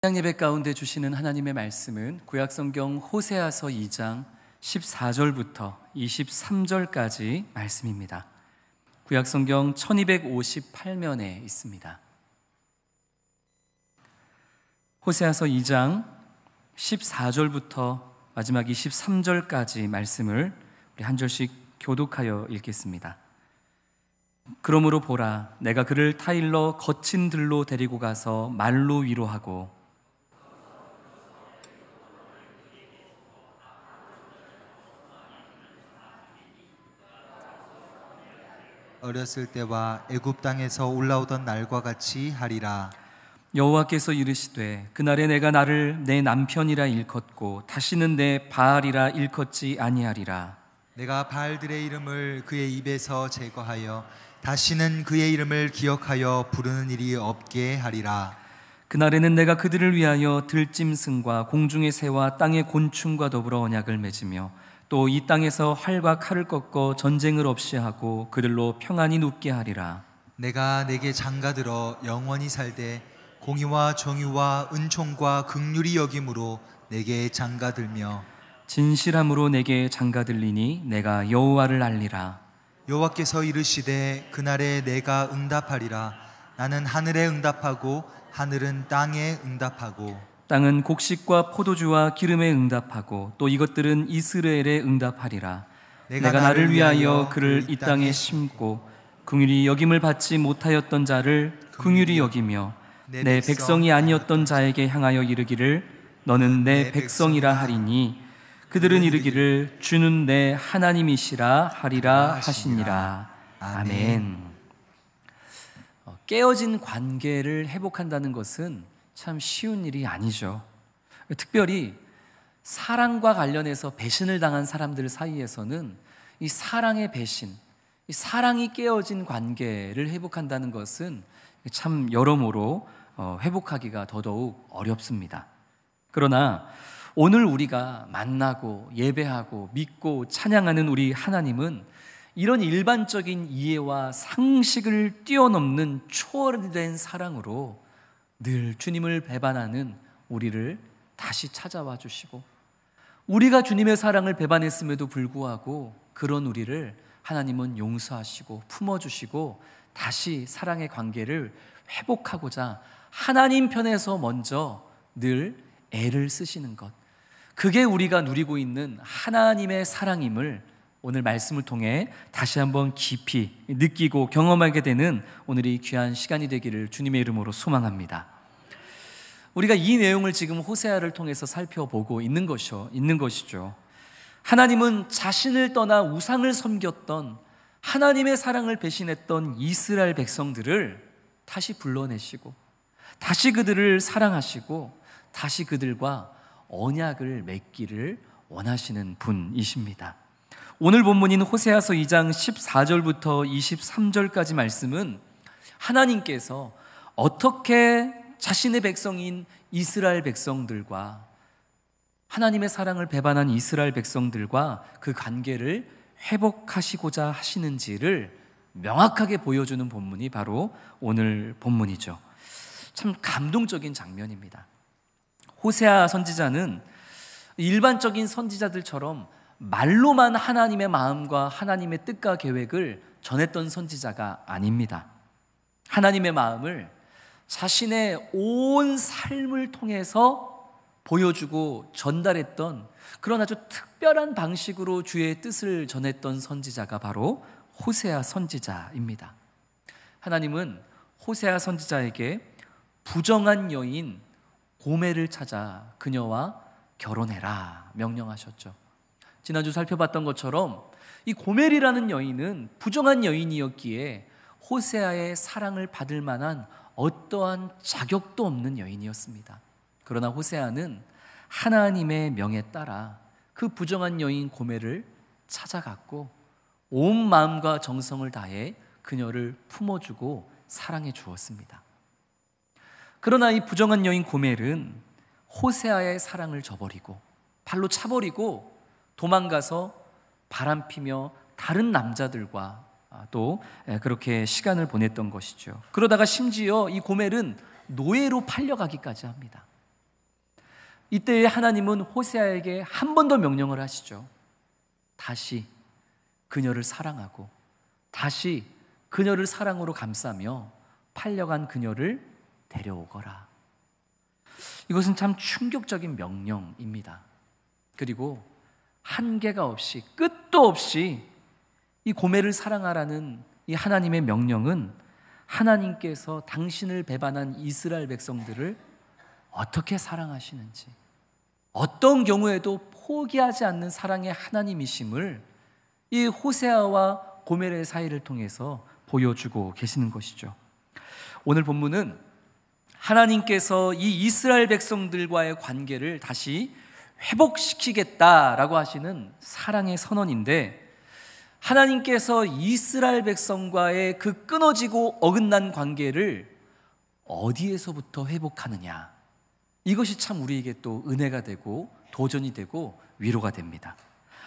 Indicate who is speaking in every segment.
Speaker 1: 찬양 예배 가운데 주시는 하나님의 말씀은 구약성경 호세아서 2장 14절부터 23절까지 말씀입니다. 구약성경 1258면에 있습니다. 호세아서 2장 14절부터 마지막 23절까지 말씀을 우리 한 절씩 교독하여 읽겠습니다. 그러므로 보라, 내가 그를 타일러 거친 들로 데리고 가서 말로 위로하고
Speaker 2: 어렸을 때와 애굽 땅에서 올라오던 날과 같이 하리라.
Speaker 1: 여호와께서 이르시되 그날에 내가 나를 내 남편이라 일컫고 다시는 내 바알이라 일컫지 아니하리라.
Speaker 2: 내가 바알들의 이름을 그의 입에서 제거하여 다시는 그의 이름을 기억하여 부르는 일이 없게 하리라.
Speaker 1: 그날에는 내가 그들을 위하여 들짐승과 공중의 새와 땅의 곤충과 더불어 언약을 맺으며 또 이 땅에서 활과 칼을 꺾어 전쟁을 없이 하고 그들로 평안히 눕게 하리라.
Speaker 2: 내가 내게 장가들어 영원히 살되 공의와 정의와 은총과 긍휼이 여김으로 내게 장가들며
Speaker 1: 진실함으로 내게 장가들리니 내가 여호와를 알리라.
Speaker 2: 여호와께서 이르시되 그날에 내가 응답하리라. 나는 하늘에 응답하고 하늘은 땅에 응답하고
Speaker 1: 땅은 곡식과 포도주와 기름에 응답하고 또 이것들은 이스라엘에 응답하리라. 내가 나를 위하여 그를 이 땅에 심고 긍휼히 여김을 받지 못하였던 자를 긍휼히 여기며 내 백성이 아니었던 자에게 향하여 이르기를 너는 내 백성이라 하리니 그들은 이르기를 주는 내 하나님이시라 하리라 하시니라. 아멘. 깨어진 관계를 회복한다는 것은 참 쉬운 일이 아니죠. 특별히 사랑과 관련해서 배신을 당한 사람들 사이에서는 이 사랑의 배신, 이 사랑이 깨어진 관계를 회복한다는 것은 참 여러모로 회복하기가 더더욱 어렵습니다. 그러나 오늘 우리가 만나고 예배하고 믿고 찬양하는 우리 하나님은 이런 일반적인 이해와 상식을 뛰어넘는 초월된 사랑으로 늘 주님을 배반하는 우리를 다시 찾아와 주시고 우리가 주님의 사랑을 배반했음에도 불구하고 그런 우리를 하나님은 용서하시고 품어주시고 다시 사랑의 관계를 회복하고자 하나님 편에서 먼저 늘 애를 쓰시는 것, 그게 우리가 누리고 있는 하나님의 사랑임을 오늘 말씀을 통해 다시 한번 깊이 느끼고 경험하게 되는 오늘이 귀한 시간이 되기를 주님의 이름으로 소망합니다. 우리가 이 내용을 지금 호세아를 통해서 살펴보고 있는 것이죠. 하나님은 자신을 떠나 우상을 섬겼던 하나님의 사랑을 배신했던 이스라엘 백성들을 다시 불러내시고 다시 그들을 사랑하시고 다시 그들과 언약을 맺기를 원하시는 분이십니다. 오늘 본문인 호세아서 2장 14절부터 23절까지 말씀은 하나님께서 어떻게 자신의 백성인 이스라엘 백성들과 하나님의 사랑을 배반한 이스라엘 백성들과 그 관계를 회복하시고자 하시는지를 명확하게 보여주는 본문이 바로 오늘 본문이죠. 참 감동적인 장면입니다. 호세아 선지자는 일반적인 선지자들처럼 말로만 하나님의 마음과 하나님의 뜻과 계획을 전했던 선지자가 아닙니다. 하나님의 마음을 자신의 온 삶을 통해서 보여주고 전달했던 그런 아주 특별한 방식으로 주의 뜻을 전했던 선지자가 바로 호세아 선지자입니다. 하나님은 호세아 선지자에게 부정한 여인 고멜을 찾아 그녀와 결혼해라 명령하셨죠. 지난주 살펴봤던 것처럼 이 고멜이라는 여인은 부정한 여인이었기에 호세아의 사랑을 받을 만한 어떠한 자격도 없는 여인이었습니다. 그러나 호세아는 하나님의 명에 따라 그 부정한 여인 고멜을 찾아갔고 온 마음과 정성을 다해 그녀를 품어주고 사랑해 주었습니다. 그러나 이 부정한 여인 고멜은 호세아의 사랑을 저버리고 발로 차버리고 도망가서 바람피며 다른 남자들과 또 그렇게 시간을 보냈던 것이죠. 그러다가 심지어 이 고멜은 노예로 팔려가기까지 합니다. 이때에 하나님은 호세아에게 한 번 더 명령을 하시죠. 다시 그녀를 사랑하고 다시 그녀를 사랑으로 감싸며 팔려간 그녀를 데려오거라. 이것은 참 충격적인 명령입니다. 그리고 한계가 없이 끝도 없이 이 고멜을 사랑하라는 이 하나님의 명령은 하나님께서 당신을 배반한 이스라엘 백성들을 어떻게 사랑하시는지, 어떤 경우에도 포기하지 않는 사랑의 하나님이심을 이 호세아와 고멜의 사이를 통해서 보여주고 계시는 것이죠. 오늘 본문은 하나님께서 이 이스라엘 백성들과의 관계를 다시 회복시키겠다라고 하시는 사랑의 선언인데, 하나님께서 이스라엘 백성과의 그 끊어지고 어긋난 관계를 어디에서부터 회복하느냐, 이것이 참 우리에게 또 은혜가 되고 도전이 되고 위로가 됩니다.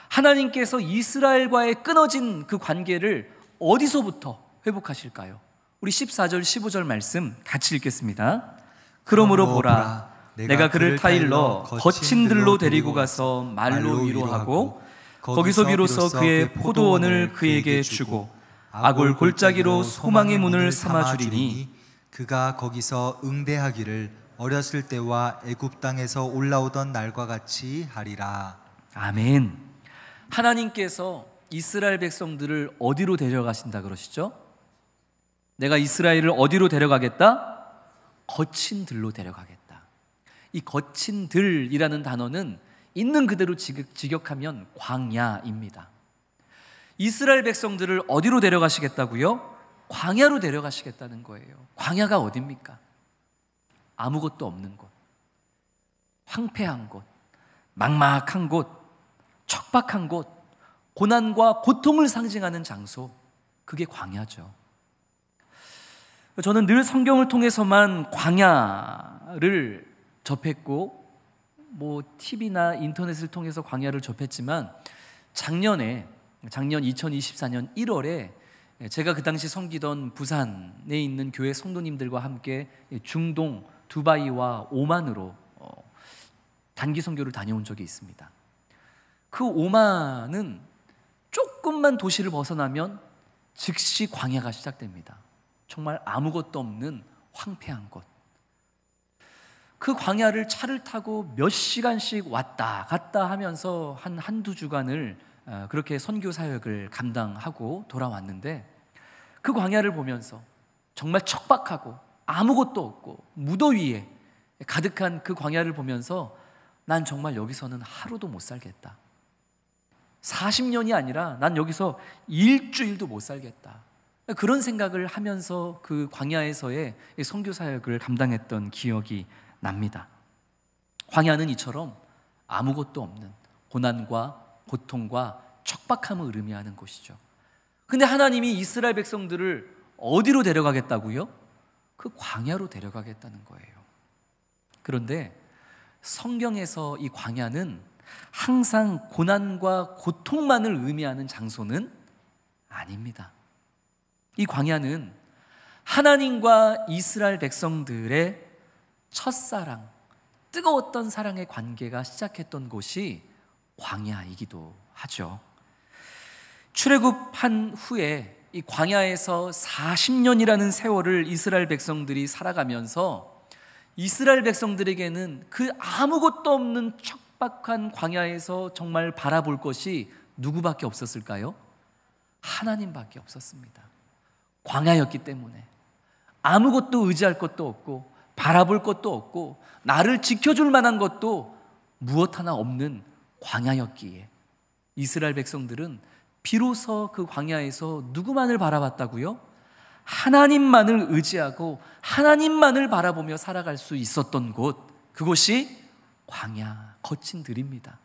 Speaker 1: 하나님께서 이스라엘과의 끊어진 그 관계를 어디서부터 회복하실까요? 우리 14절 15절 말씀 같이 읽겠습니다. 그러므로 보라, 내가 그를 타일러 거친 들로 데리고 가서 말로 위로하고 거기서 비로소 그의 포도원을 그에게 주고 아골 골짜기로 소망의 문을 삼아주리니
Speaker 2: 그가 거기서 응대하기를 어렸을 때와 애굽 땅에서 올라오던 날과 같이 하리라.
Speaker 1: 아멘. 하나님께서 이스라엘 백성들을 어디로 데려가신다 그러시죠? 내가 이스라엘을 어디로 데려가겠다? 거친 들로 데려가겠다. 이 거친 들이라는 단어는 있는 그대로 직역하면 광야입니다. 이스라엘 백성들을 어디로 데려가시겠다고요? 광야로 데려가시겠다는 거예요. 광야가 어디입니까? 아무것도 없는 곳, 황폐한 곳, 막막한 곳, 척박한 곳, 고난과 고통을 상징하는 장소, 그게 광야죠. 저는 늘 성경을 통해서만 광야를 접했고 TV나 인터넷을 통해서 광야를 접했지만 작년 2024년 1월에 제가 그 당시 섬기던 부산에 있는 교회 성도님들과 함께 중동 두바이와 오만으로 단기 선교를 다녀온 적이 있습니다. 그 오만은 조금만 도시를 벗어나면 즉시 광야가 시작됩니다. 정말 아무것도 없는 황폐한 곳. 그 광야를 차를 타고 몇 시간씩 왔다 갔다 하면서 한두 주간을 그렇게 선교 사역을 감당하고 돌아왔는데, 그 광야를 보면서 정말 척박하고 아무것도 없고 무더위에 가득한 그 광야를 보면서 난 정말 여기서는 하루도 못 살겠다. 40년이 아니라 난 여기서 일주일도 못 살겠다. 그런 생각을 하면서 그 광야에서의 선교 사역을 감당했던 기억이 납니다. 광야는 이처럼 아무것도 없는 고난과 고통과 척박함을 의미하는 곳이죠. 근데 하나님이 이스라엘 백성들을 어디로 데려가겠다고요? 그 광야로 데려가겠다는 거예요. 그런데 성경에서 이 광야는 항상 고난과 고통만을 의미하는 장소는 아닙니다. 이 광야는 하나님과 이스라엘 백성들의 첫사랑, 뜨거웠던 사랑의 관계가 시작했던 곳이 광야이기도 하죠. 출애굽한 후에 이 광야에서 40년이라는 세월을 이스라엘 백성들이 살아가면서 이스라엘 백성들에게는 그 아무것도 없는 척박한 광야에서 정말 바라볼 것이 누구밖에 없었을까요? 하나님밖에 없었습니다. 광야였기 때문에 아무것도 의지할 것도 없고 바라볼 것도 없고 나를 지켜줄 만한 것도 무엇 하나 없는 광야였기에 이스라엘 백성들은 비로소 그 광야에서 누구만을 바라봤다고요? 하나님만을 의지하고 하나님만을 바라보며 살아갈 수 있었던 곳, 그곳이 광야, 거친 들입니다.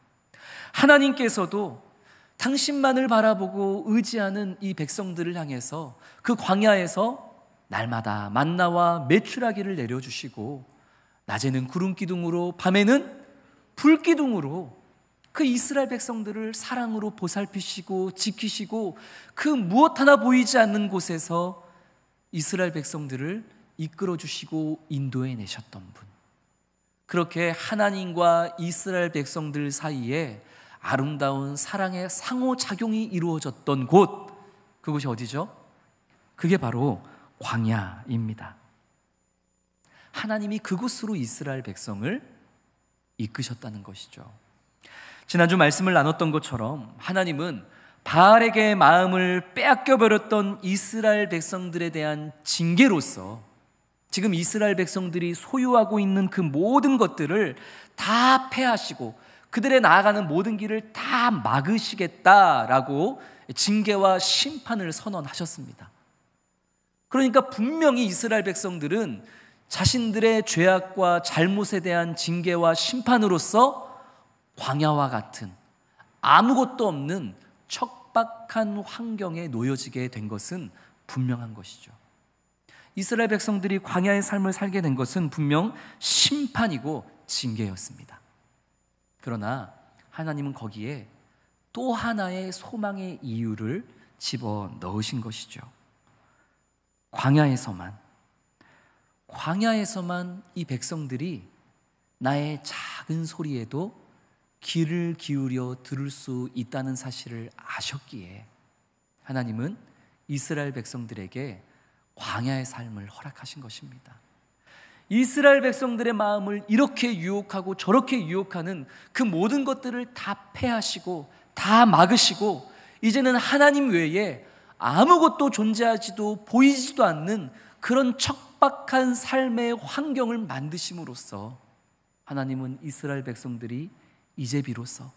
Speaker 1: 하나님께서도 당신만을 바라보고 의지하는 이 백성들을 향해서 그 광야에서 날마다 만나와 메추라기를 내려주시고 낮에는 구름 기둥으로 밤에는 불 기둥으로 그 이스라엘 백성들을 사랑으로 보살피시고 지키시고 그 무엇 하나 보이지 않는 곳에서 이스라엘 백성들을 이끌어 주시고 인도해 내셨던 분, 그렇게 하나님과 이스라엘 백성들 사이에 아름다운 사랑의 상호작용이 이루어졌던 곳, 그곳이 어디죠? 그게 바로 광야입니다. 하나님이 그곳으로 이스라엘 백성을 이끄셨다는 것이죠. 지난주 말씀을 나눴던 것처럼 하나님은 바알에게 마음을 빼앗겨버렸던 이스라엘 백성들에 대한 징계로서 지금 이스라엘 백성들이 소유하고 있는 그 모든 것들을 다 폐하시고 그들의 나아가는 모든 길을 다 막으시겠다라고 징계와 심판을 선언하셨습니다. 그러니까 분명히 이스라엘 백성들은 자신들의 죄악과 잘못에 대한 징계와 심판으로서 광야와 같은 아무것도 없는 척박한 환경에 놓여지게 된 것은 분명한 것이죠. 이스라엘 백성들이 광야의 삶을 살게 된 것은 분명 심판이고 징계였습니다. 그러나 하나님은 거기에 또 하나의 소망의 이유를 집어넣으신 것이죠. 광야에서만 이 백성들이 나의 작은 소리에도 귀를 기울여 들을 수 있다는 사실을 아셨기에 하나님은 이스라엘 백성들에게 광야의 삶을 허락하신 것입니다. 이스라엘 백성들의 마음을 이렇게 유혹하고 저렇게 유혹하는 그 모든 것들을 다 폐하시고 다 막으시고 이제는 하나님 외에 아무것도 존재하지도 보이지도 않는 그런 척박한 삶의 환경을 만드심으로써 하나님은 이스라엘 백성들이 이제 비로소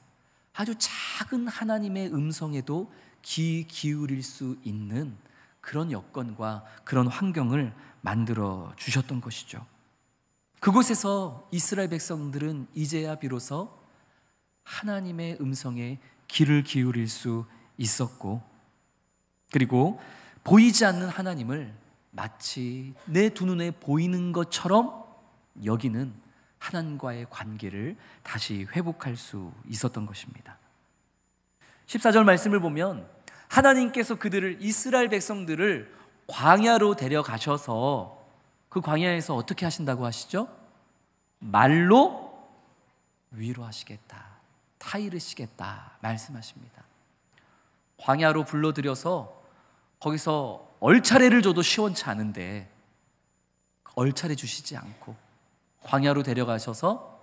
Speaker 1: 아주 작은 하나님의 음성에도 귀 기울일 수 있는 그런 여건과 그런 환경을 만들어 주셨던 것이죠. 그곳에서 이스라엘 백성들은 이제야 비로소 하나님의 음성에 귀를 기울일 수 있었고, 그리고 보이지 않는 하나님을 마치 내 두 눈에 보이는 것처럼 여기는 하나님과의 관계를 다시 회복할 수 있었던 것입니다. 14절 말씀을 보면 하나님께서 그들을, 이스라엘 백성들을 광야로 데려가셔서 그 광야에서 어떻게 하신다고 하시죠? 말로 위로하시겠다, 타이르시겠다 말씀하십니다. 광야로 불러들여서 거기서 얼차례를 줘도 시원치 않은데 얼차례 주시지 않고 광야로 데려가셔서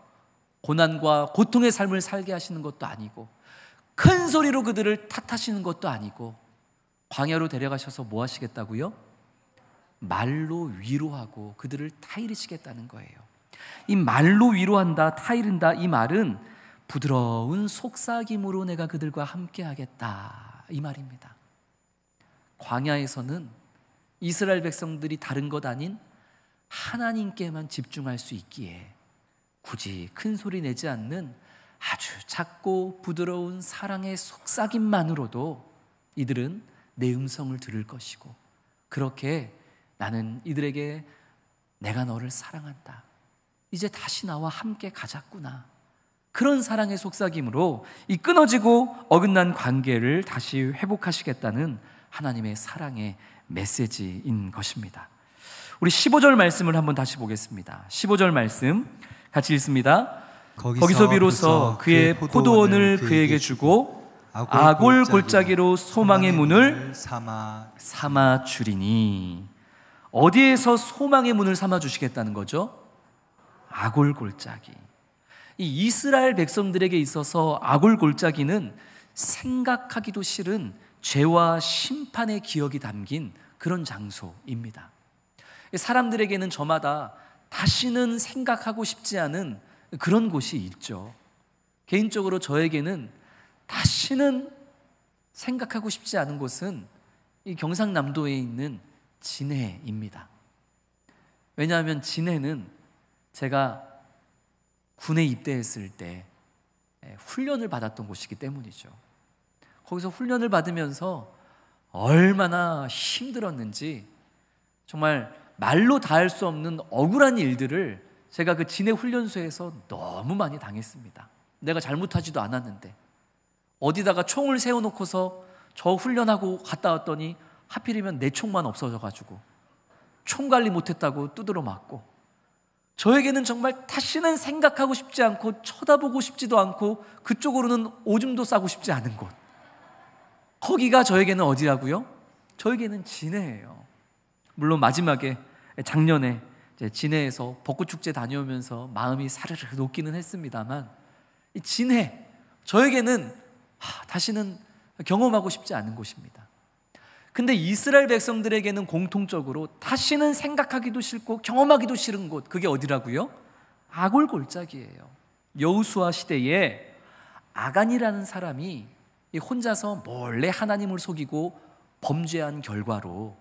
Speaker 1: 고난과 고통의 삶을 살게 하시는 것도 아니고 큰 소리로 그들을 탓하시는 것도 아니고 광야로 데려가셔서 뭐 하시겠다고요? 말로 위로하고 그들을 타이르시겠다는 거예요. 이 말로 위로한다, 타이른다, 이 말은 부드러운 속삭임으로 내가 그들과 함께 하겠다, 이 말입니다. 광야에서는 이스라엘 백성들이 다른 것 아닌 하나님께만 집중할 수 있기에 굳이 큰 소리 내지 않는 아주 작고 부드러운 사랑의 속삭임만으로도 이들은 내 음성을 들을 것이고, 그렇게 나는 이들에게 내가 너를 사랑한다, 이제 다시 나와 함께 가자꾸나, 그런 사랑의 속삭임으로 이 끊어지고 어긋난 관계를 다시 회복하시겠다는 하나님의 사랑의 메시지인 것입니다. 우리 15절 말씀을 한번 다시 보겠습니다. 15절 말씀 같이 읽습니다. 거기서 비로소 그의 포도원을 그에게 주고 아골 골짜기로 소망의 문을 삼아 주리니. 어디에서 소망의 문을 삼아 주시겠다는 거죠? 아골 골짜기. 이 이스라엘 백성들에게 있어서 아골 골짜기는 생각하기도 싫은 죄와 심판의 기억이 담긴 그런 장소입니다. 사람들에게는 저마다 다시는 생각하고 싶지 않은 그런 곳이 있죠. 개인적으로 저에게는 다시는 생각하고 싶지 않은 곳은 이 경상남도에 있는 진해입니다. 왜냐하면 진해는 제가 군에 입대했을 때 훈련을 받았던 곳이기 때문이죠. 거기서 훈련을 받으면서 얼마나 힘들었는지 정말 말로 다할 수 없는 억울한 일들을 제가 그 진해 훈련소에서 너무 많이 당했습니다. 내가 잘못하지도 않았는데 어디다가 총을 세워놓고서 저 훈련하고 갔다 왔더니 하필이면 내 총만 없어져가지고 총 관리 못했다고 두드러 맞고, 저에게는 정말 다시는 생각하고 싶지 않고 쳐다보고 싶지도 않고 그쪽으로는 오줌도 싸고 싶지 않은 곳, 거기가 저에게는 어디라고요? 저에게는 진해예요. 물론 마지막에 작년에 진해에서 벚꽃축제 다녀오면서 마음이 사르르 녹기는 했습니다만, 이 진해, 저에게는 다시는 경험하고 싶지 않은 곳입니다. 근데 이스라엘 백성들에게는 공통적으로 다시는 생각하기도 싫고 경험하기도 싫은 곳, 그게 어디라고요? 아골 골짜기예요. 여호수아 시대에 아간이라는 사람이 혼자서 몰래 하나님을 속이고 범죄한 결과로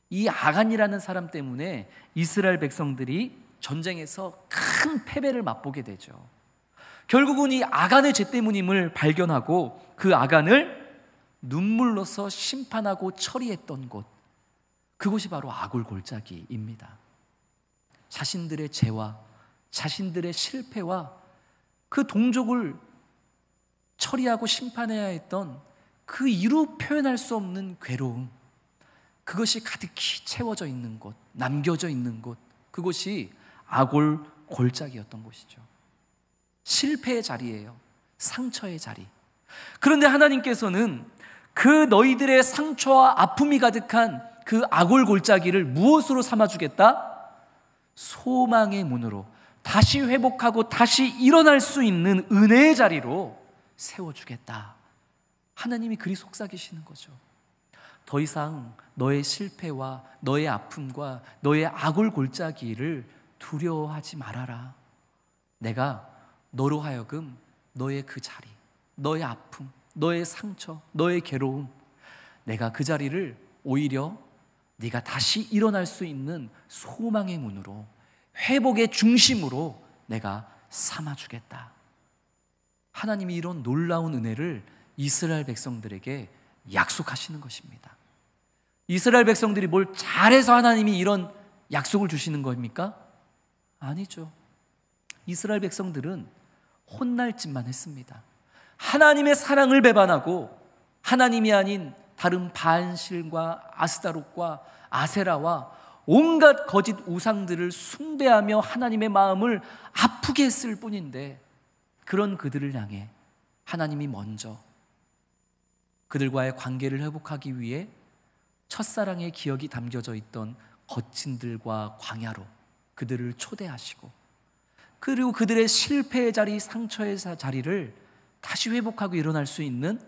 Speaker 1: 이 아간이라는 사람 때문에 이스라엘 백성들이 전쟁에서 큰 패배를 맛보게 되죠. 결국은 이 아간의 죄 때문임을 발견하고 그 아간을 눈물로서 심판하고 처리했던 곳, 그곳이 바로 아골 골짜기입니다. 자신들의 죄와 자신들의 실패와 그 동족을 처리하고 심판해야 했던 그 이루 표현할 수 없는 괴로움, 그것이 가득히 채워져 있는 곳, 남겨져 있는 곳, 그곳이 아골 골짜기였던 곳이죠. 실패의 자리예요. 상처의 자리. 그런데 하나님께서는 그 너희들의 상처와 아픔이 가득한 그 아골 골짜기를 무엇으로 삼아주겠다? 소망의 문으로, 다시 회복하고 다시 일어날 수 있는 은혜의 자리로 세워주겠다. 하나님이 그리 속삭이시는 거죠. 더 이상 너의 실패와 너의 아픔과 너의 아골 골짜기를 두려워하지 말아라. 내가 너로 하여금 너의 그 자리, 너의 아픔, 너의 상처, 너의 괴로움, 내가 그 자리를 오히려 네가 다시 일어날 수 있는 소망의 문으로, 회복의 중심으로 내가 삼아주겠다. 하나님이 이런 놀라운 은혜를 이스라엘 백성들에게 약속하시는 것입니다. 이스라엘 백성들이 뭘 잘해서 하나님이 이런 약속을 주시는 겁니까? 아니죠. 이스라엘 백성들은 혼날 짓만 했습니다. 하나님의 사랑을 배반하고 하나님이 아닌 다른 바알신과 아스타롯과 아세라와 온갖 거짓 우상들을 숭배하며 하나님의 마음을 아프게 했을 뿐인데, 그런 그들을 향해 하나님이 먼저 그들과의 관계를 회복하기 위해 첫사랑의 기억이 담겨져 있던 거친들과 광야로 그들을 초대하시고, 그리고 그들의 실패의 자리, 상처의 자리를 다시 회복하고 일어날 수 있는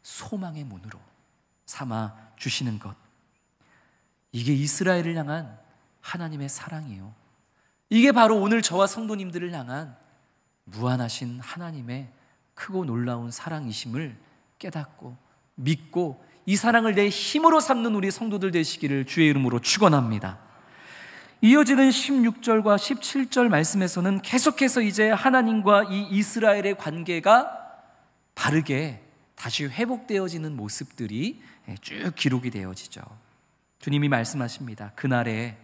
Speaker 1: 소망의 문으로 삼아 주시는 것, 이게 이스라엘을 향한 하나님의 사랑이요, 이게 바로 오늘 저와 성도님들을 향한 무한하신 하나님의 크고 놀라운 사랑이심을 깨닫고 믿고 이 사랑을 내 힘으로 삼는 우리 성도들 되시기를 주의 이름으로 축원합니다. 이어지는 16절과 17절 말씀에서는 계속해서 이제 하나님과 이 이스라엘의 관계가 바르게 다시 회복되어지는 모습들이 쭉 기록이 되어지죠. 주님이 말씀하십니다. 그날에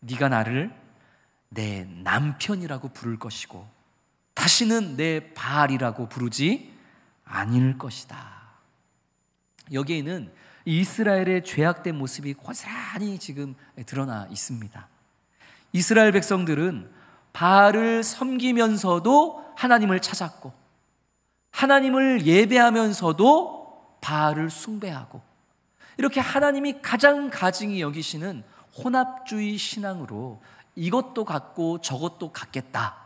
Speaker 1: 네가 나를 내 남편이라고 부를 것이고 다시는 내 바알이라고 부르지 아닐 것이다. 여기에는 이스라엘의 죄악된 모습이 고스란히 지금 드러나 있습니다. 이스라엘 백성들은 바알을 섬기면서도 하나님을 찾았고, 하나님을 예배하면서도 바알을 숭배하고, 이렇게 하나님이 가장 가증히 여기시는 혼합주의 신앙으로 이것도 갖고 저것도 갖겠다,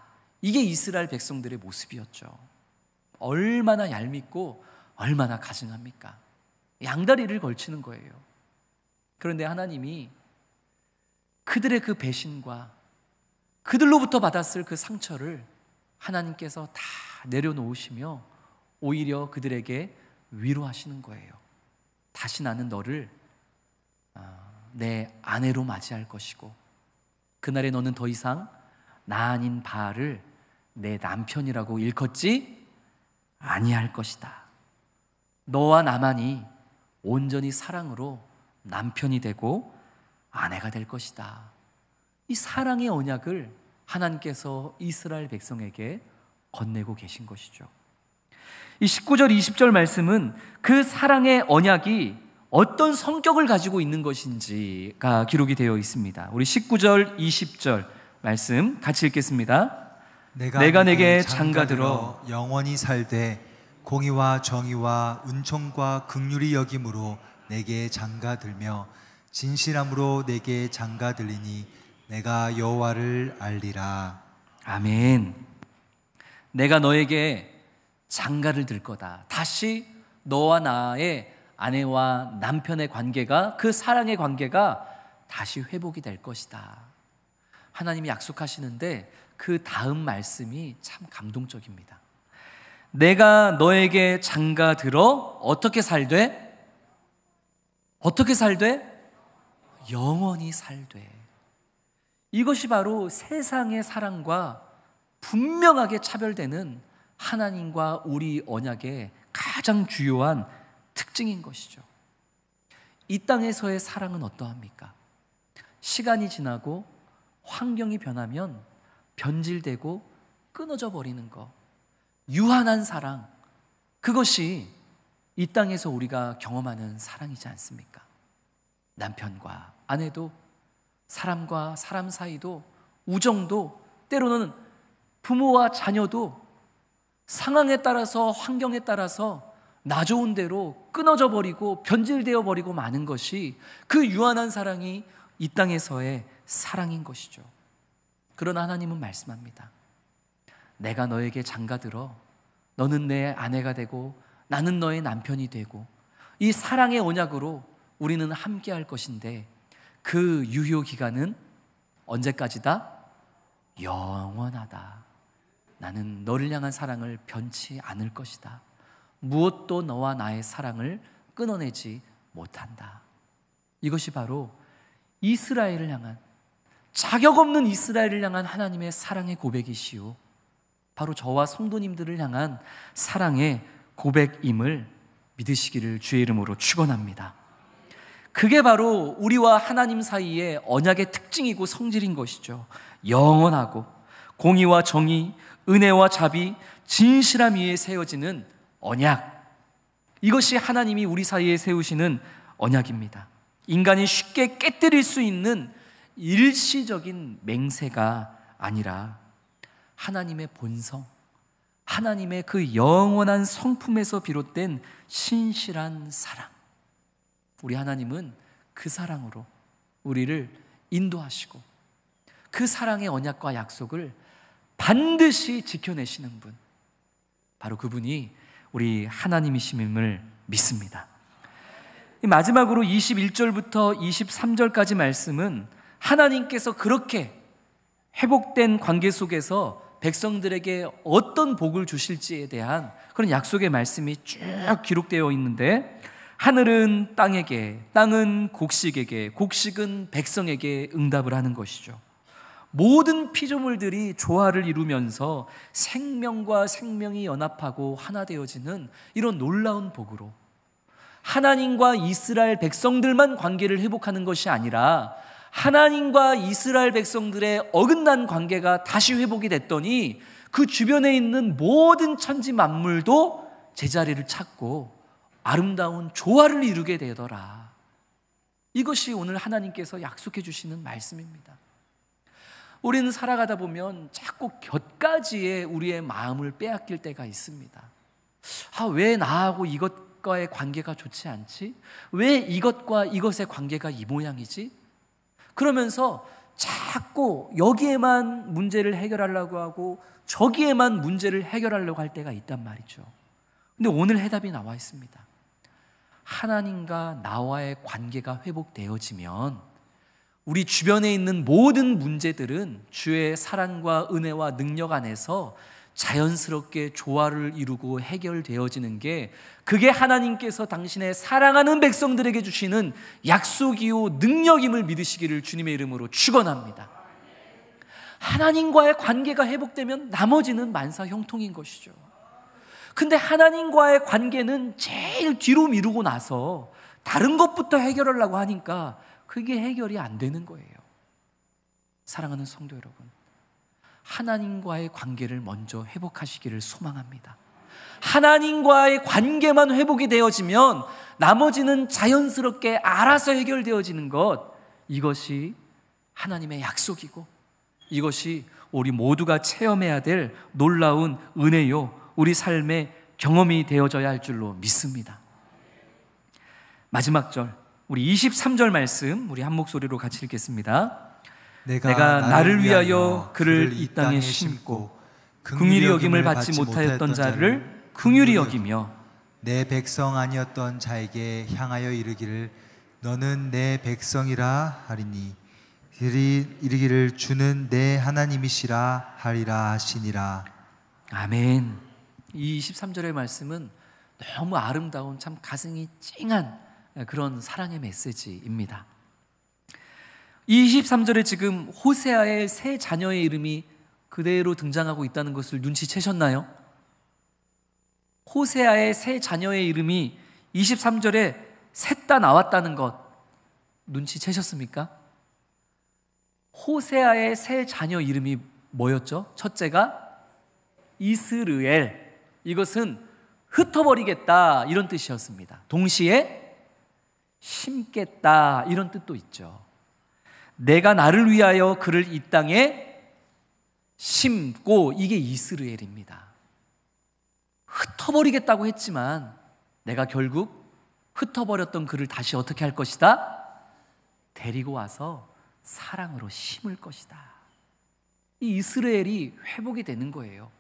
Speaker 1: 이게 이스라엘 백성들의 모습이었죠. 얼마나 얄밉고 얼마나 가증합니까? 양다리를 걸치는 거예요. 그런데 하나님이 그들의 그 배신과 그들로부터 받았을 그 상처를 하나님께서 다 내려놓으시며 오히려 그들에게 위로하시는 거예요. 다시 나는 너를 내 아내로 맞이할 것이고, 그날에 너는 더 이상 나 아닌 바알을 내 남편이라고 일컫지 아니할 것이다. 너와 나만이 온전히 사랑으로 남편이 되고 아내가 될 것이다. 이 사랑의 언약을 하나님께서 이스라엘 백성에게 건네고 계신 것이죠. 이 19절 20절 말씀은 그 사랑의 언약이 어떤 성격을 가지고 있는 것인지가 기록이 되어 있습니다. 우리 19절 20절 말씀 같이 읽겠습니다.
Speaker 2: 내가 내게 장가들어 영원히 살되 공의와 정의와 은총과 긍휼이 여김으로 내게 장가들며 진실함으로 내게 장가들리니 내가 여호와를 알리라.
Speaker 1: 아멘. 내가 너에게 장가를 들 거다. 다시 너와 나의 아내와 남편의 관계가, 그 사랑의 관계가 다시 회복이 될 것이다. 하나님이 약속하시는데 그 다음 말씀이 참 감동적입니다. 내가 너에게 장가들어 어떻게 살되? 어떻게 살되? 영원히 살되. 이것이 바로 세상의 사랑과 분명하게 차별되는 하나님과 우리 언약의 가장 주요한 특징인 것이죠. 이 땅에서의 사랑은 어떠합니까? 시간이 지나고 환경이 변하면 변질되고 끊어져 버리는 것, 유한한 사랑, 그것이 이 땅에서 우리가 경험하는 사랑이지 않습니까? 남편과 아내도, 사람과 사람 사이도, 우정도, 때로는 부모와 자녀도 상황에 따라서, 환경에 따라서 나 좋은 대로 끊어져 버리고 변질되어 버리고 마는 것이 그 유한한 사랑이 이 땅에서의 사랑인 것이죠. 그러나 하나님은 말씀합니다. 내가 너에게 장가들어 너는 내 아내가 되고 나는 너의 남편이 되고 이 사랑의 언약으로 우리는 함께 할 것인데 그 유효 기간은 언제까지다? 영원하다. 나는 너를 향한 사랑을 변치 않을 것이다. 무엇도 너와 나의 사랑을 끊어내지 못한다. 이것이 바로 이스라엘을 향한, 자격 없는 이스라엘을 향한 하나님의 사랑의 고백이시오, 바로 저와 성도님들을 향한 사랑의 고백임을 믿으시기를 주의 이름으로 축원합니다. 그게 바로 우리와 하나님 사이의 언약의 특징이고 성질인 것이죠. 영원하고 공의와 정의, 은혜와 자비, 진실함 위에 세워지는 언약, 이것이 하나님이 우리 사이에 세우시는 언약입니다. 인간이 쉽게 깨뜨릴 수 있는 일시적인 맹세가 아니라 하나님의 본성, 하나님의 그 영원한 성품에서 비롯된 신실한 사랑, 우리 하나님은 그 사랑으로 우리를 인도하시고 그 사랑의 언약과 약속을 반드시 지켜내시는 분, 바로 그분이 우리 하나님이심을 믿습니다. 마지막으로 21절부터 23절까지 말씀은 하나님께서 그렇게 회복된 관계 속에서 백성들에게 어떤 복을 주실지에 대한 그런 약속의 말씀이 쭉 기록되어 있는데, 하늘은 땅에게, 땅은 곡식에게, 곡식은 백성에게 응답을 하는 것이죠. 모든 피조물들이 조화를 이루면서 생명과 생명이 연합하고 하나 되어지는 이런 놀라운 복으로 하나님과 이스라엘 백성들만 관계를 회복하는 것이 아니라 하나님과 이스라엘 백성들의 어긋난 관계가 다시 회복이 됐더니 그 주변에 있는 모든 천지 만물도 제자리를 찾고 아름다운 조화를 이루게 되더라. 이것이 오늘 하나님께서 약속해 주시는 말씀입니다. 우리는 살아가다 보면 자꾸 곁가지에 우리의 마음을 빼앗길 때가 있습니다. 왜 나하고 이것과의 관계가 좋지 않지? 왜 이것과 이것의 관계가 이 모양이지? 그러면서 자꾸 여기에만 문제를 해결하려고 하고 저기에만 문제를 해결하려고 할 때가 있단 말이죠. 근데 오늘 해답이 나와 있습니다. 하나님과 나와의 관계가 회복되어지면 우리 주변에 있는 모든 문제들은 주의 사랑과 은혜와 능력 안에서 자연스럽게 조화를 이루고 해결되어지는 게, 그게 하나님께서 당신의 사랑하는 백성들에게 주시는 약속이요 능력임을 믿으시기를 주님의 이름으로 축원합니다. 하나님과의 관계가 회복되면 나머지는 만사형통인 것이죠. 근데 하나님과의 관계는 제일 뒤로 미루고 나서 다른 것부터 해결하려고 하니까 그게 해결이 안 되는 거예요. 사랑하는 성도 여러분, 하나님과의 관계를 먼저 회복하시기를 소망합니다. 하나님과의 관계만 회복이 되어지면 나머지는 자연스럽게 알아서 해결되어지는 것, 이것이 하나님의 약속이고 이것이 우리 모두가 체험해야 될 놀라운 은혜요, 우리 삶의 경험이 되어져야 할 줄로 믿습니다. 마지막 절, 우리 23절 말씀 우리 한 목소리로 같이 읽겠습니다. 내가 나를 위하여 그를 이 땅에 심고 긍휼히 여김을 받지 못하였던 자를 긍휼히 여기며
Speaker 2: 내 백성 아니었던 자에게 향하여 이르기를 너는 내 백성이라 하리니 그들이 이르기를 주는 내 하나님이시라 하리라 하시니라.
Speaker 1: 아멘. 이 23절의 말씀은 너무 아름다운, 참 가슴이 찡한 그런 사랑의 메시지입니다. 이 23절에 지금 호세아의 세 자녀의 이름이 그대로 등장하고 있다는 것을 눈치채셨나요? 호세아의 세 자녀의 이름이 23절에 셋 다 나왔다는 것 눈치채셨습니까? 호세아의 세 자녀 이름이 뭐였죠? 첫째가 이스르엘, 이것은 흩어버리겠다 이런 뜻이었습니다. 동시에 심겠다 이런 뜻도 있죠. 내가 나를 위하여 그를 이 땅에 심고, 이게 이스라엘입니다. 흩어버리겠다고 했지만 내가 결국 흩어버렸던 그를 다시 어떻게 할 것이다? 데리고 와서 사랑으로 심을 것이다. 이 이스라엘이 회복이 되는 거예요.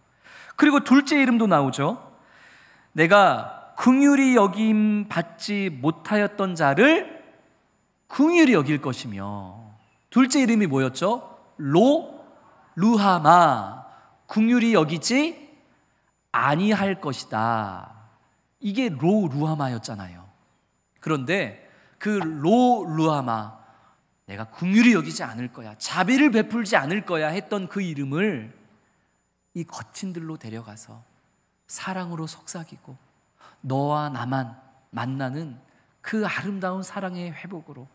Speaker 1: 그리고 둘째 이름도 나오죠. 내가 긍휼히 여김 받지 못하였던 자를 긍휼히 여길 것이며, 둘째 이름이 뭐였죠? 루하마, 긍휼히 여기지 아니할 것이다. 이게 루하마였잖아요. 그런데 그 루하마, 내가 긍휼히 여기지 않을 거야, 자비를 베풀지 않을 거야 했던 그 이름을 이 거친들로 데려가서 사랑으로 속삭이고 너와 나만 만나는 그 아름다운 사랑의 회복으로,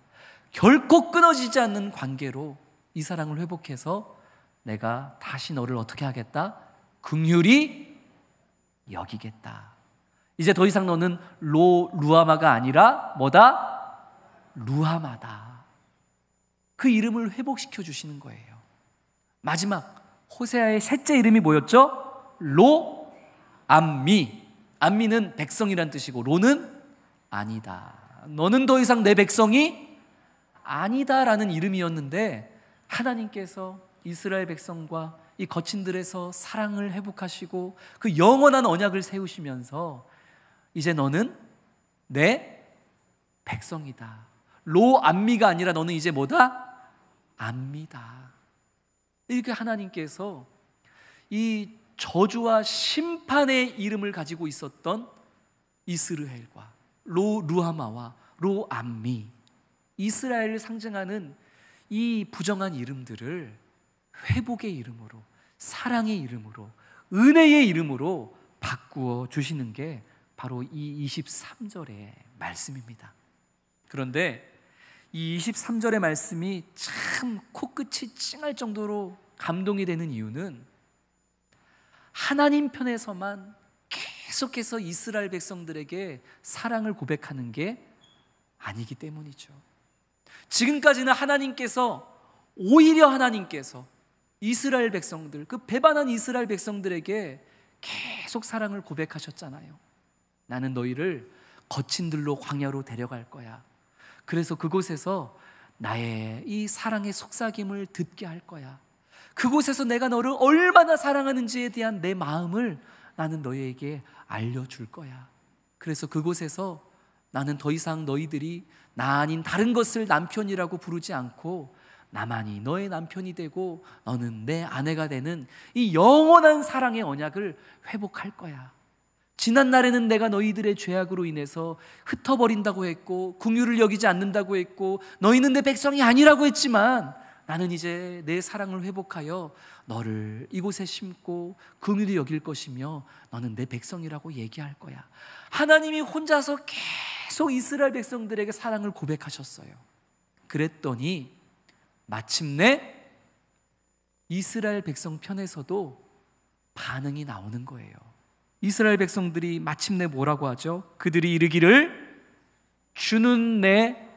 Speaker 1: 결코 끊어지지 않는 관계로 이 사랑을 회복해서 내가 다시 너를 어떻게 하겠다? 긍휼히 여기겠다. 이제 더 이상 너는 루하마가 아니라 뭐다? 루하마다. 그 이름을 회복시켜 주시는 거예요. 마지막 호세아의 셋째 이름이 뭐였죠? 암미. 암미는 백성이란 뜻이고 로는 아니다. 너는 더 이상 내 백성이 아니다라는 이름이었는데, 하나님께서 이스라엘 백성과 이 거친들에서 사랑을 회복하시고 그 영원한 언약을 세우시면서 이제 너는 내 백성이다. 로암미가 아니라 너는 이제 뭐다? 암미다. 이렇게 하나님께서 이 저주와 심판의 이름을 가지고 있었던 이스라엘과 루하마와 로암미, 이스라엘을 상징하는 이 부정한 이름들을 회복의 이름으로, 사랑의 이름으로, 은혜의 이름으로 바꾸어 주시는 게 바로 이 23절의 말씀입니다. 그런데 이 23절의 말씀이 참 코끝이 찡할 정도로 감동이 되는 이유는 하나님 편에서만 계속해서 이스라엘 백성들에게 사랑을 고백하는 게 아니기 때문이죠. 지금까지는 오히려 하나님께서 이스라엘 백성들, 그 배반한 이스라엘 백성들에게 계속 사랑을 고백하셨잖아요. 나는 너희를 거친들로 광야로 데려갈 거야. 그래서 그곳에서 나의 이 사랑의 속삭임을 듣게 할 거야. 그곳에서 내가 너를 얼마나 사랑하는지에 대한 내 마음을 나는 너희에게 알려줄 거야. 그래서 그곳에서 나는 더 이상 너희들이 나 아닌 다른 것을 남편이라고 부르지 않고 나만이 너의 남편이 되고 너는 내 아내가 되는 이 영원한 사랑의 언약을 회복할 거야. 지난 날에는 내가 너희들의 죄악으로 인해서 흩어버린다고 했고 긍휼을 여기지 않는다고 했고 너희는 내 백성이 아니라고 했지만 나는 이제 내 사랑을 회복하여 너를 이곳에 심고 긍휼히 여길 것이며 너는 내 백성이라고 얘기할 거야. 하나님이 혼자서 계속 이스라엘 백성들에게 사랑을 고백하셨어요. 그랬더니 마침내 이스라엘 백성 편에서도 반응이 나오는 거예요. 이스라엘 백성들이 마침내 뭐라고 하죠? 그들이 이르기를 주는 내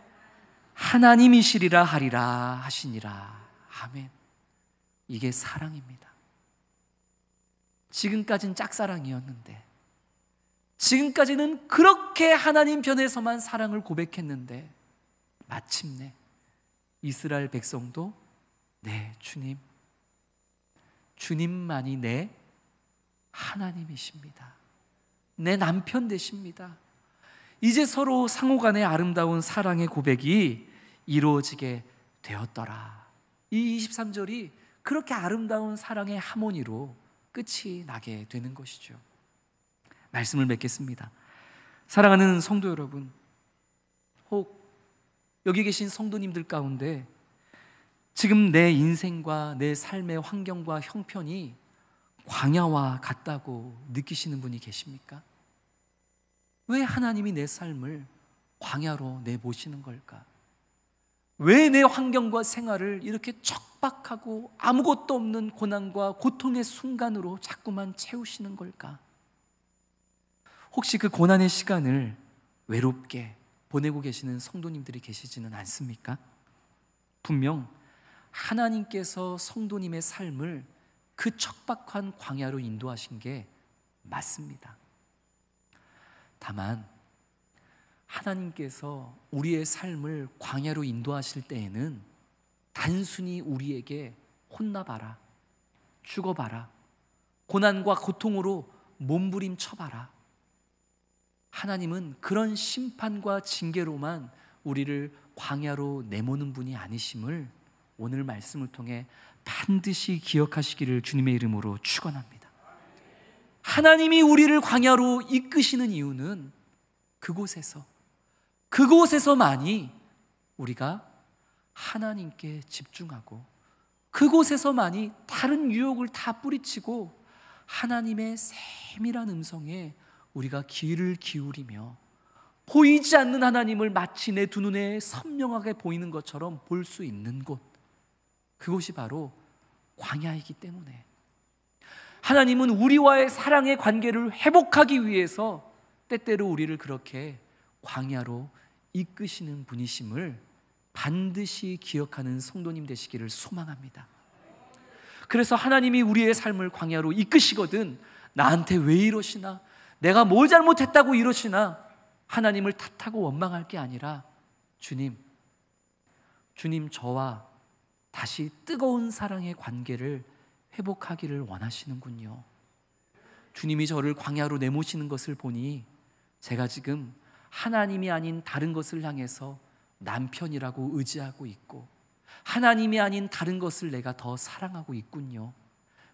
Speaker 1: 하나님이시리라 하리라 하시니라. 아멘. 이게 사랑입니다. 지금까지는 짝사랑이었는데, 지금까지는 그렇게 하나님 편에서만 사랑을 고백했는데, 마침내 이스라엘 백성도 네, 주님만이 내 하나님이십니다. 내 남편 되십니다. 이제 서로 상호간의 아름다운 사랑의 고백이 이루어지게 되었더라. 이 23절이 그렇게 아름다운 사랑의 하모니로 끝이 나게 되는 것이죠. 말씀을 맺겠습니다. 사랑하는 성도 여러분, 혹 여기 계신 성도님들 가운데 지금 내 인생과 내 삶의 환경과 형편이 광야와 같다고 느끼시는 분이 계십니까? 왜 하나님이 내 삶을 광야로 내모시는 걸까? 왜 내 환경과 생활을 이렇게 척박하고 아무것도 없는 고난과 고통의 순간으로 자꾸만 채우시는 걸까? 혹시 그 고난의 시간을 외롭게 보내고 계시는 성도님들이 계시지는 않습니까? 분명 하나님께서 성도님의 삶을 그 척박한 광야로 인도하신 게 맞습니다. 다만 하나님께서 우리의 삶을 광야로 인도하실 때에는 단순히 우리에게 혼나봐라, 죽어봐라, 고난과 고통으로 몸부림쳐봐라, 하나님은 그런 심판과 징계로만 우리를 광야로 내모는 분이 아니심을 오늘 말씀을 통해 반드시 기억하시기를 주님의 이름으로 축원합니다. 하나님이 우리를 광야로 이끄시는 이유는 그곳에서만이 우리가 하나님께 집중하고, 그곳에서만이 다른 유혹을 다 뿌리치고 하나님의 세밀한 음성에 우리가 귀를 기울이며 보이지 않는 하나님을 마치 내 두 눈에 선명하게 보이는 것처럼 볼 수 있는 곳, 그곳이 바로 광야이기 때문에 하나님은 우리와의 사랑의 관계를 회복하기 위해서 때때로 우리를 그렇게 광야로 이끄시는 분이심을 반드시 기억하는 성도님 되시기를 소망합니다. 그래서 하나님이 우리의 삶을 광야로 이끄시거든 나한테 왜 이러시나, 내가 뭘 잘못했다고 이러시나 하나님을 탓하고 원망할 게 아니라 주님 저와 다시 뜨거운 사랑의 관계를 회복하기를 원하시는군요. 주님이 저를 광야로 내모시는 것을 보니 제가 지금 하나님이 아닌 다른 것을 향해서 남편이라고 의지하고 있고 하나님이 아닌 다른 것을 내가 더 사랑하고 있군요.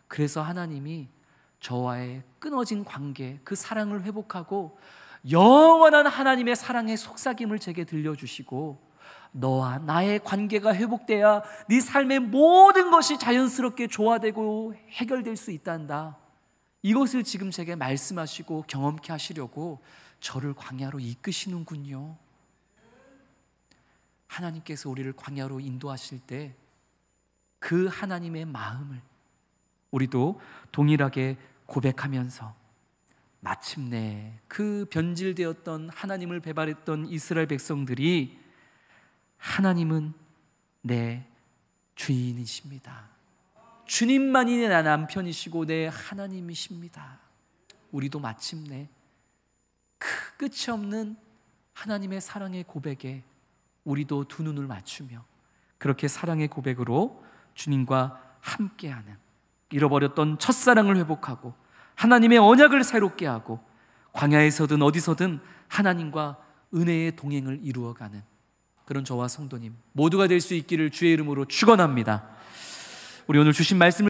Speaker 1: 그래서 하나님이 저와의 끊어진 관계, 그 사랑을 회복하고 영원한 하나님의 사랑의 속삭임을 제게 들려주시고, 너와 나의 관계가 회복돼야 네 삶의 모든 것이 자연스럽게 조화되고 해결될 수 있단다, 이것을 지금 제게 말씀하시고 경험케 하시려고 저를 광야로 이끄시는군요. 하나님께서 우리를 광야로 인도하실 때 그 하나님의 마음을 우리도 동일하게 고백하면서 마침내 그 변질되었던 하나님을 배반했던 이스라엘 백성들이 하나님은 내 주인이십니다, 주님만이 내 남편이시고 내 하나님이십니다, 우리도 마침내 그 끝이 없는 하나님의 사랑의 고백에 우리도 두 눈을 맞추며 그렇게 사랑의 고백으로 주님과 함께하는, 잃어버렸던 첫사랑을 회복하고 하나님의 언약을 새롭게 하고 광야에서든 어디서든 하나님과 은혜의 동행을 이루어가는 그런 저와 성도님 모두가 될 수 있기를 주의 이름으로 축원합니다. 우리 오늘 주신 말씀을